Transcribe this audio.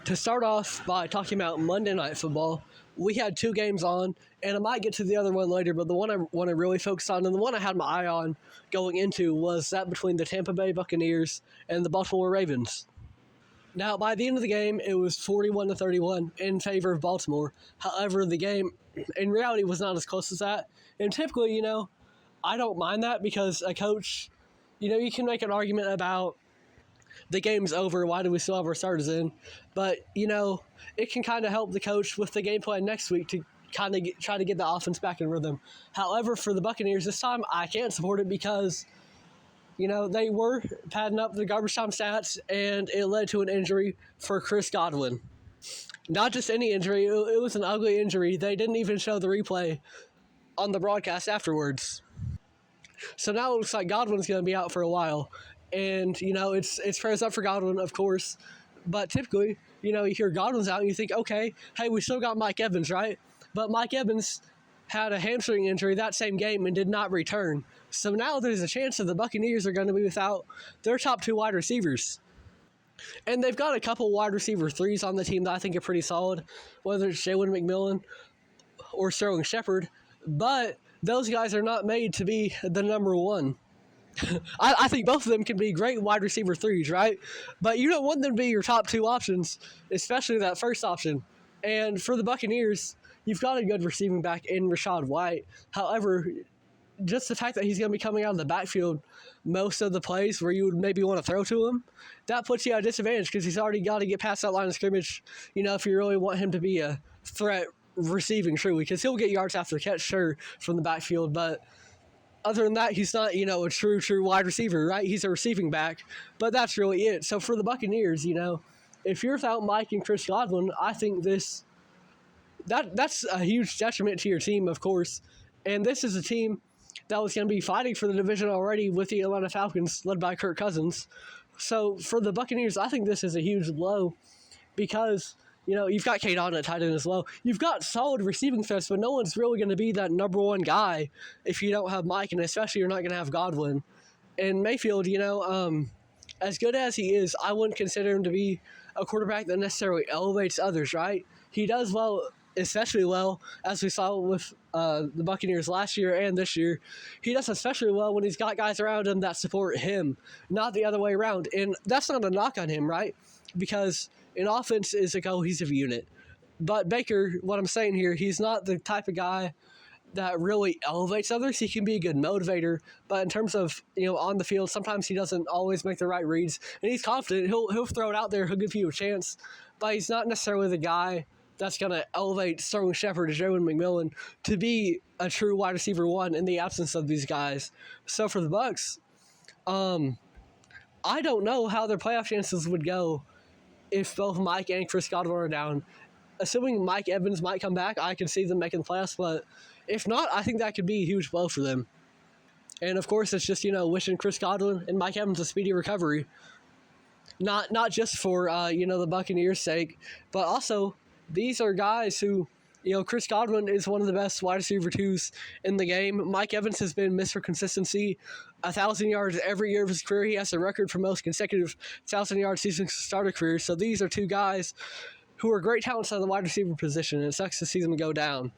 to start off by talking about Monday Night Football, we had two games on, and I might get to the other one later, but the one I want to really focus on, and the one I had my eye on going into, was that between the Tampa Bay Buccaneers and the Baltimore Ravens. Now, by the end of the game, it was 41-31 in favor of Baltimore. However, the game, in reality, was not as close as that. And typically, I don't mind that because a coach, you can make an argument about the game's over, why do we still have our starters in? But, it can kind of help the coach with the game plan next week to kind of try to get the offense back in rhythm. However, for the Buccaneers this time, I can't support it because they were padding up the garbage time stats, and it led to an injury for Chris Godwin. Not just any injury, it was an ugly injury. They didn't even show the replay on the broadcast afterwards. So now it looks like Godwin's going to be out for a while. And, it's prayers up for Godwin, of course. But typically, you hear Godwin's out and you think, okay, hey, we still got Mike Evans, right? But Mike Evans had a hamstring injury that same game and did not return. So now there's a chance that the Buccaneers are going to be without their top two wide receivers. And they've got a couple wide receiver threes on the team that I think are pretty solid, whether it's Jalen McMillan or Sterling Shepard. But those guys are not made to be the number one. I think both of them can be great wide receiver threes, right? But you don't want them to be your top two options, especially that first option. And for the Buccaneers, you've got a good receiving back in Rachaad White. However, just the fact that he's going to be coming out of the backfield most of the plays where you would maybe want to throw to him, that puts you at a disadvantage because he's already got to get past that line of scrimmage, if you really want him to be a threat receiving truly, because he'll get yards after the catch, sure, from the backfield, but other than that, he's not, a true wide receiver, right? He's a receiving back, but that's really it. So for the Buccaneers, if you're without Mike and Chris Godwin, I think that's a huge detriment to your team, of course. And this is a team that was going to be fighting for the division already with the Atlanta Falcons, led by Kirk Cousins. So for the Buccaneers, I think this is a huge blow because you've got Kate on at tight end as well. You've got solid receiving threats, but no one's really going to be that number one guy if you don't have Mike, and especially you're not going to have Godwin. And Mayfield, as good as he is, I wouldn't consider him to be a quarterback that necessarily elevates others, right? He does well, especially well, as we saw with the Buccaneers last year and this year. He does especially well when he's got guys around him that support him, not the other way around. And that's not a knock on him, right? Because an offense is a cohesive unit. But Baker, what I'm saying here, he's not the type of guy that really elevates others. He can be a good motivator, but in terms of, on the field, sometimes he doesn't always make the right reads. And he's confident. He'll throw it out there. He'll give you a chance. But he's not necessarily the guy that's going to elevate Sterling Shepard or Jalen McMillan to be a true wide receiver one in the absence of these guys. So for the Bucs, I don't know how their playoff chances would go if both Mike and Chris Godwin are down. Assuming Mike Evans might come back, I can see them making the playoffs, but if not, I think that could be a huge blow for them. And of course, it's just, wishing Chris Godwin and Mike Evans a speedy recovery. Not just for, the Buccaneers' sake, but also these are guys who, Chris Godwin is one of the best wide receiver twos in the game. Mike Evans has been Mr. Consistency, 1,000 yards every year of his career. He has a record for most consecutive 1,000-yard seasons to start a career. So these are two guys who are great talents at the wide receiver position, and it sucks to see them go down.